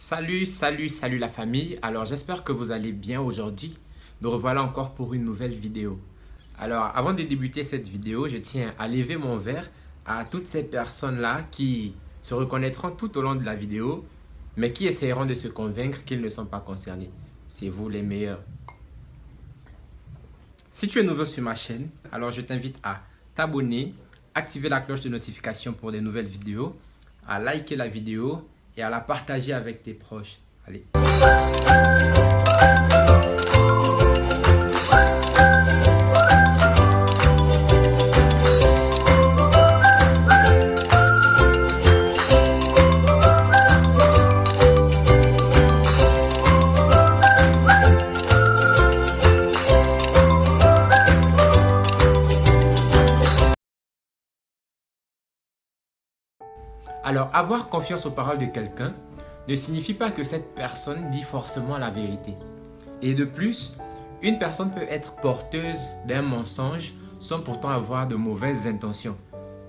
Salut la famille. Alors j'espère que vous allez bien aujourd'hui. Nous revoilà encore pour une nouvelle vidéo. Alors avant de débuter cette vidéo, je tiens à lever mon verre à toutes ces personnes-là qui se reconnaîtront tout au long de la vidéo, mais qui essaieront de se convaincre qu'ils ne sont pas concernés. C'est vous les meilleurs. Si tu es nouveau sur ma chaîne, alors je t'invite à t'abonner, activer la cloche de notification pour des nouvelles vidéos, à liker la vidéo et à la partager avec tes proches. Allez. Alors, avoir confiance aux paroles de quelqu'un ne signifie pas que cette personne dit forcément la vérité. Et de plus, une personne peut être porteuse d'un mensonge sans pourtant avoir de mauvaises intentions.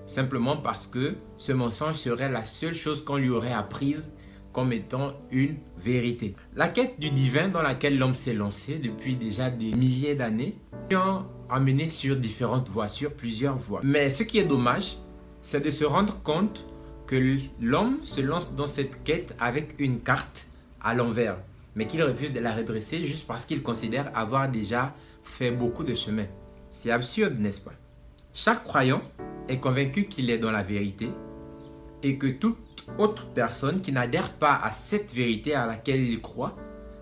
Simplement parce que ce mensonge serait la seule chose qu'on lui aurait apprise comme étant une vérité. La quête du divin dans laquelle l'homme s'est lancé depuis déjà des milliers d'années l'a amené sur différentes voies, sur plusieurs voies. Mais ce qui est dommage, c'est de se rendre compte que l'homme se lance dans cette quête avec une carte à l'envers, mais qu'il refuse de la redresser juste parce qu'il considère avoir déjà fait beaucoup de chemin. C'est absurde, n'est-ce pas? Chaque croyant est convaincu qu'il est dans la vérité et que toute autre personne qui n'adhère pas à cette vérité à laquelle il croit,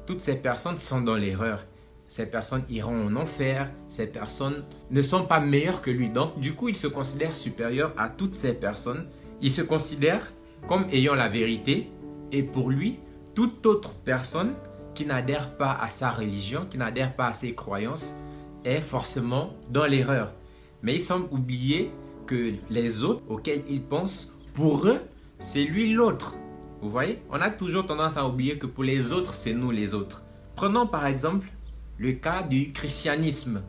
toutes ces personnes sont dans l'erreur. Ces personnes iront en enfer, ces personnes ne sont pas meilleures que lui. Donc, du coup, il se considère supérieur à toutes ces personnes. Il se considère comme ayant la vérité et pour lui, toute autre personne qui n'adhère pas à sa religion, qui n'adhère pas à ses croyances, est forcément dans l'erreur. Mais il semble oublier que les autres auxquels il pense, pour eux, c'est lui l'autre. Vous voyez? On a toujours tendance à oublier que pour les autres, c'est nous les autres. Prenons par exemple le cas du christianisme.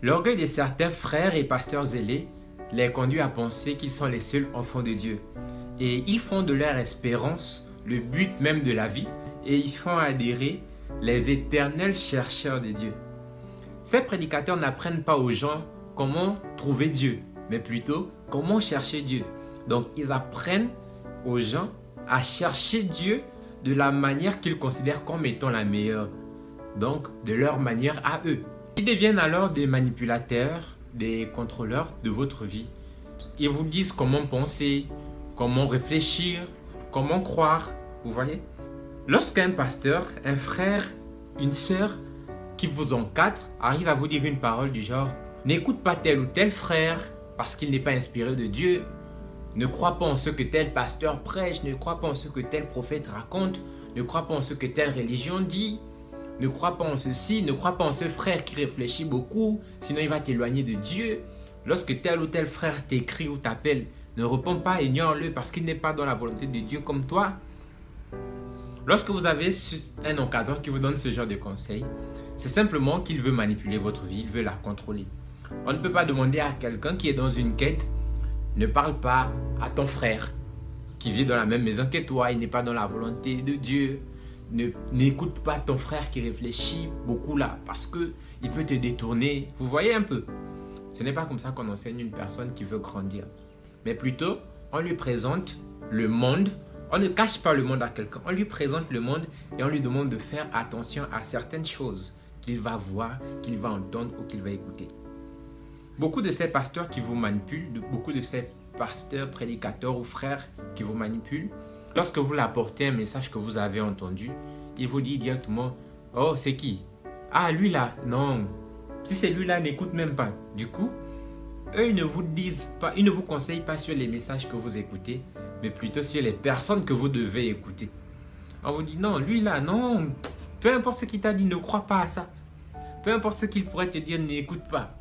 L'orgueil de certains frères et pasteurs zélés les conduit à penser qu'ils sont les seuls enfants de Dieu. Et ils font de leur espérance le but même de la vie et ils font adhérer les éternels chercheurs de Dieu. Ces prédicateurs n'apprennent pas aux gens comment trouver Dieu, mais plutôt comment chercher Dieu. Donc ils apprennent aux gens à chercher Dieu de la manière qu'ils considèrent comme étant la meilleure. Donc de leur manière à eux. Ils deviennent alors des manipulateurs, des contrôleurs de votre vie. Ils vous disent comment penser, comment réfléchir, comment croire, vous voyez? Lorsqu'un pasteur, un frère, une sœur qui vous encadre arrive à vous dire une parole du genre « N'écoute pas tel ou tel frère parce qu'il n'est pas inspiré de Dieu. Ne crois pas en ce que tel pasteur prêche, ne crois pas en ce que tel prophète raconte, ne crois pas en ce que telle religion dit. Ne crois pas en ceci, ne crois pas en ce frère qui réfléchit beaucoup, sinon il va t'éloigner de Dieu. Lorsque tel ou tel frère t'écrit ou t'appelle, ne réponds pas, ignore-le parce qu'il n'est pas dans la volonté de Dieu comme toi. » Lorsque vous avez un encadreur qui vous donne ce genre de conseils, c'est simplement qu'il veut manipuler votre vie, il veut la contrôler. On ne peut pas demander à quelqu'un qui est dans une quête, ne parle pas à ton frère qui vit dans la même maison que toi, il n'est pas dans la volonté de Dieu. N'écoute pas ton frère qui réfléchit beaucoup là parce qu'il peut te détourner. Vous voyez un peu? Ce n'est pas comme ça qu'on enseigne une personne qui veut grandir. Mais plutôt, on lui présente le monde. On ne cache pas le monde à quelqu'un. On lui présente le monde et on lui demande de faire attention à certaines choses qu'il va voir, qu'il va entendre ou qu'il va écouter. Beaucoup de ces pasteurs qui vous manipulent, beaucoup de ces pasteurs, prédicateurs ou frères qui vous manipulent, lorsque vous leur apportez un message que vous avez entendu, il vous dit directement « Oh, c'est qui? Ah, lui là, non. Si c'est lui là, n'écoute même pas. » Du coup, eux, ils ne vous disent pas, ils ne vous conseillent pas sur les messages que vous écoutez, mais plutôt sur les personnes que vous devez écouter. On vous dit « Non, lui là, non. Peu importe ce qu'il t'a dit, ne crois pas à ça. Peu importe ce qu'il pourrait te dire, n'écoute pas. »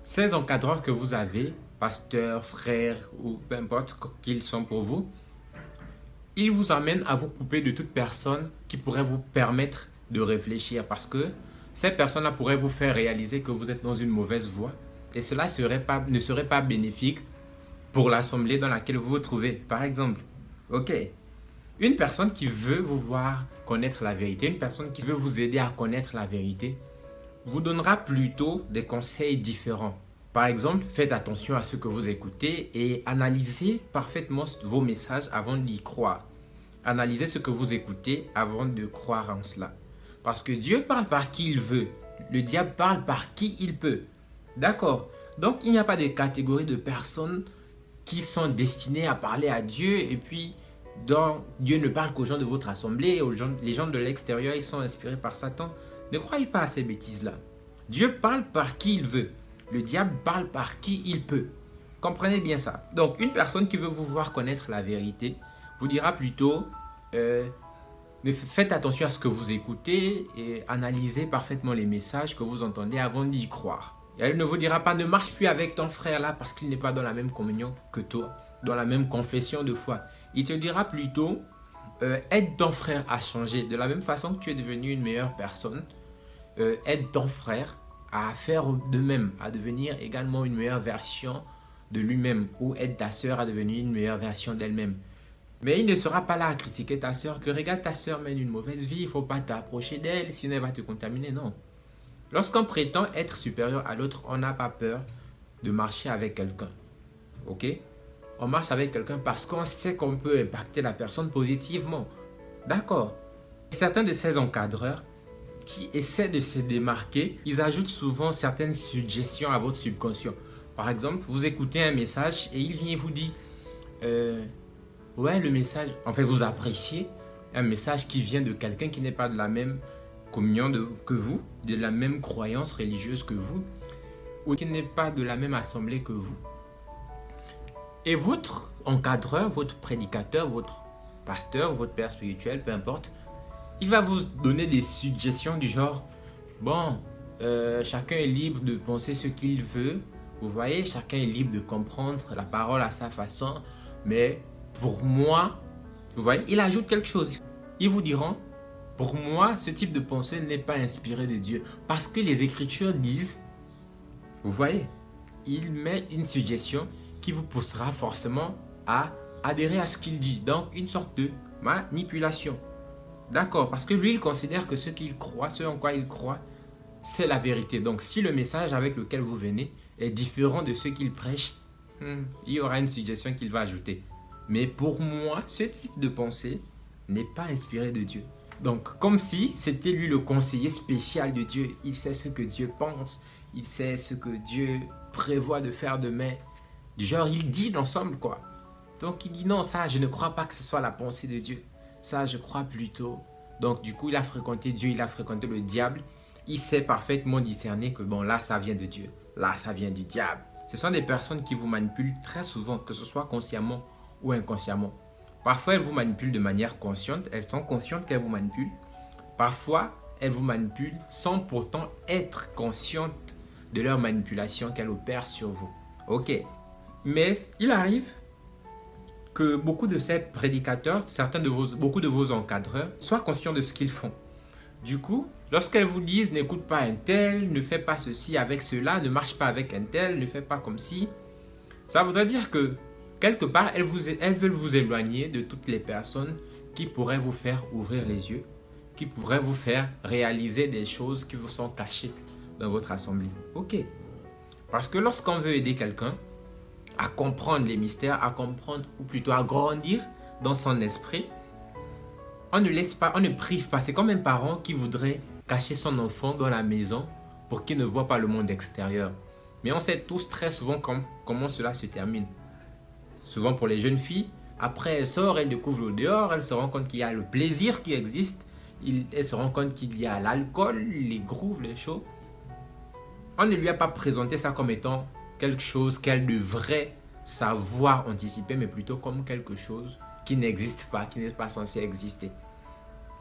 Ces encadreurs que vous avez, pasteurs, frères ou peu importe qu'ils sont pour vous, il vous amène à vous couper de toute personne qui pourrait vous permettre de réfléchir parce que ces personnes-là pourraient vous faire réaliser que vous êtes dans une mauvaise voie et cela ne serait pas bénéfique pour l'assemblée dans laquelle vous vous trouvez. Par exemple, ok, Une personne qui veut vous voir connaître la vérité, une personne qui veut vous aider à connaître la vérité, vous donnera plutôt des conseils différents. Par exemple, faites attention à ce que vous écoutez et analysez parfaitement vos messages avant d'y croire. Analysez ce que vous écoutez avant de croire en cela. Parce que Dieu parle par qui il veut. Le diable parle par qui il peut. D'accord? Donc, il n'y a pas de catégorie de personnes qui sont destinées à parler à Dieu et puis Dieu ne parle qu'aux gens de votre assemblée, les gens de l'extérieur, ils sont inspirés par Satan. Ne croyez pas à ces bêtises-là. Dieu parle par qui il veut. Le diable parle par qui il peut. Comprenez bien ça. Donc, une personne qui veut vous voir connaître la vérité vous dira plutôt faites attention à ce que vous écoutez et analysez parfaitement les messages que vous entendez avant d'y croire. Et elle ne vous dira pas ne marche plus avec ton frère là parce qu'il n'est pas dans la même communion que toi, dans la même confession de foi. Il te dira plutôt aide ton frère à changer. De la même façon que tu es devenu une meilleure personne, aide ton frère à faire de même, à devenir également une meilleure version de lui-même, ou aide ta sœur à devenir une meilleure version d'elle-même. Mais il ne sera pas là à critiquer ta sœur, que regarde ta sœur mène une mauvaise vie, il ne faut pas t'approcher d'elle, sinon elle va te contaminer, non. Lorsqu'on prétend être supérieur à l'autre, on n'a pas peur de marcher avec quelqu'un. Ok? On marche avec quelqu'un parce qu'on sait qu'on peut impacter la personne positivement. D'accord? Certains de ces encadreurs qui essaient de se démarquer, ils ajoutent souvent certaines suggestions à votre subconscient. Par exemple, vous écoutez un message et il vient vous dire ouais, le message, en fait, vous appréciez un message qui vient de quelqu'un qui n'est pas de la même communion que vous, de la même croyance religieuse que vous, ou qui n'est pas de la même assemblée que vous. Et votre encadreur, votre prédicateur, votre pasteur, votre père spirituel, peu importe, il va vous donner des suggestions du genre, bon, chacun est libre de penser ce qu'il veut, vous voyez, chacun est libre de comprendre la parole à sa façon, mais pour moi, vous voyez, il ajoute quelque chose. Ils vous diront, pour moi, ce type de pensée n'est pas inspiré de Dieu. Parce que les Écritures disent, vous voyez, il met une suggestion qui vous poussera forcément à adhérer à ce qu'il dit. Donc, une sorte de manipulation. D'accord, parce que lui, il considère que ce qu'il croit, ce en quoi il croit, c'est la vérité. Donc, si le message avec lequel vous venez est différent de ce qu'il prêche, il y aura une suggestion qu'il va ajouter. Mais pour moi, ce type de pensée n'est pas inspiré de Dieu. Donc, comme si c'était lui le conseiller spécial de Dieu. Il sait ce que Dieu pense, il sait ce que Dieu prévoit de faire demain. Du genre, il dit l'ensemble, quoi. Donc, il dit non, ça, je ne crois pas que ce soit la pensée de Dieu. Ça, je crois plutôt. Donc, du coup, il a fréquenté Dieu, il a fréquenté le diable. Il sait parfaitement discerner que, bon, là, ça vient de Dieu. Là, ça vient du diable. Ce sont des personnes qui vous manipulent très souvent, que ce soit consciemment ou inconsciemment. Parfois, elles vous manipulent de manière consciente. Elles sont conscientes qu'elles vous manipulent. Parfois, elles vous manipulent sans pourtant être conscientes de leur manipulation qu'elles opèrent sur vous. Ok. Mais il arrive que beaucoup de ces prédicateurs, beaucoup de vos encadreurs, soient conscients de ce qu'ils font. Du coup, lorsqu'elles vous disent n'écoute pas un tel, ne fais pas ceci avec cela, ne marche pas avec un tel, ne fais pas comme ci, ça voudrait dire que quelque part, elles veulent vous éloigner de toutes les personnes qui pourraient vous faire ouvrir les yeux, qui pourraient vous faire réaliser des choses qui vous sont cachées dans votre assemblée. Ok. Parce que lorsqu'on veut aider quelqu'un à comprendre les mystères, à comprendre ou plutôt à grandir dans son esprit, on ne prive pas. C'est comme un parent qui voudrait cacher son enfant dans la maison pour qu'il ne voit pas le monde extérieur. Mais on sait tous très souvent comment cela se termine. Souvent pour les jeunes filles, après elles sortent, elles découvrent le dehors, elles se rendent compte qu'il y a le plaisir qui existe, elles se rendent compte qu'il y a l'alcool, les grooves, les shows. On ne lui a pas présenté ça comme étant quelque chose qu'elle devrait savoir anticiper, mais plutôt comme quelque chose qui n'existe pas, qui n'est pas censé exister.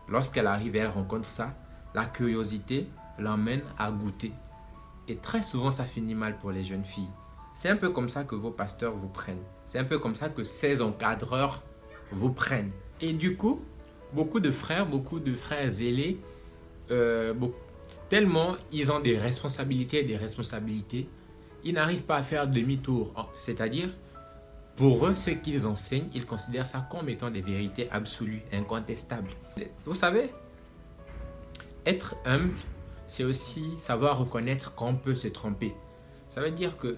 Lorsqu'elle arrive et elle rencontre ça, la curiosité l'emmène à goûter. Et très souvent, ça finit mal pour les jeunes filles. C'est un peu comme ça que vos pasteurs vous prennent. C'est un peu comme ça que ces encadreurs vous prennent. Et du coup, beaucoup de frères zélés, tellement ils ont des responsabilités, ils n'arrivent pas à faire demi-tour. C'est-à-dire, Pour eux, ce qu'ils enseignent, ils considèrent ça comme étant des vérités absolues, incontestables. Vous savez, être humble, c'est aussi savoir reconnaître qu'on peut se tromper. Ça veut dire que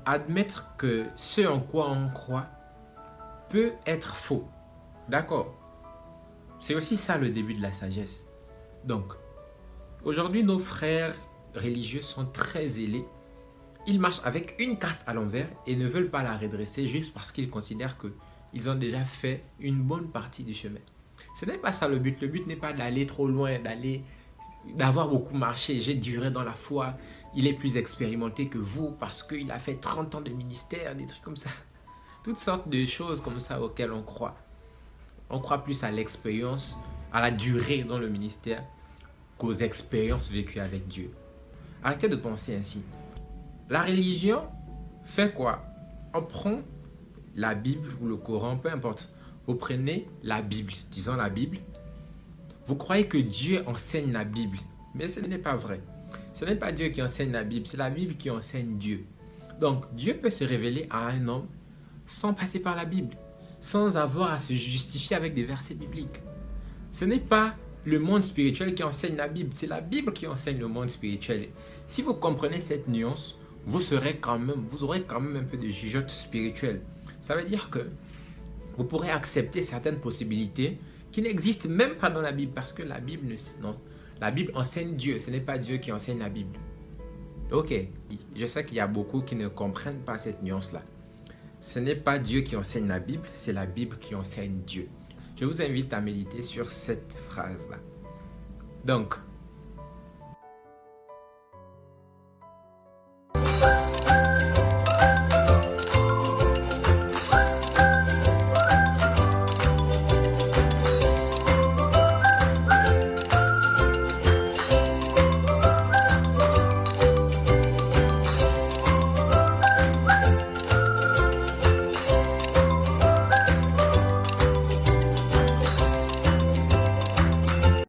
admettre que ce en quoi on croit peut être faux. D'accord? C'est aussi ça le début de la sagesse. Donc, aujourd'hui, nos frères religieux sont très zélés. Ils marchent avec une carte à l'envers et ne veulent pas la redresser juste parce qu'ils considèrent qu'ils ont déjà fait une bonne partie du chemin. Ce n'est pas ça le but. Le but n'est pas d'aller trop loin, d'avoir beaucoup marché. J'ai duré dans la foi. Il est plus expérimenté que vous parce qu'il a fait 30 ans de ministère, des trucs comme ça. Toutes sortes de choses comme ça auxquelles on croit. On croit plus à l'expérience, à la durée dans le ministère qu'aux expériences vécues avec Dieu. Arrêtez de penser ainsi. La religion fait quoi? On prend la Bible ou le Coran, peu importe. Vous prenez la Bible, disons la Bible. Vous croyez que Dieu enseigne la Bible, mais ce n'est pas vrai. Ce n'est pas Dieu qui enseigne la Bible, c'est la Bible qui enseigne Dieu. Donc Dieu peut se révéler à un homme sans passer par la Bible, sans avoir à se justifier avec des versets bibliques. Ce n'est pas le monde spirituel qui enseigne la Bible, c'est la Bible qui enseigne le monde spirituel. Si vous comprenez cette nuance, vous aurez quand même un peu de jugeote spirituelle. Ça veut dire que vous pourrez accepter certaines possibilités qui n'existent même pas dans la Bible parce que la Bible enseigne Dieu, ce n'est pas Dieu qui enseigne la Bible. Ok, je sais qu'il y a beaucoup qui ne comprennent pas cette nuance-là. Ce n'est pas Dieu qui enseigne la Bible, c'est la Bible qui enseigne Dieu. Je vous invite à méditer sur cette phrase-là. Donc,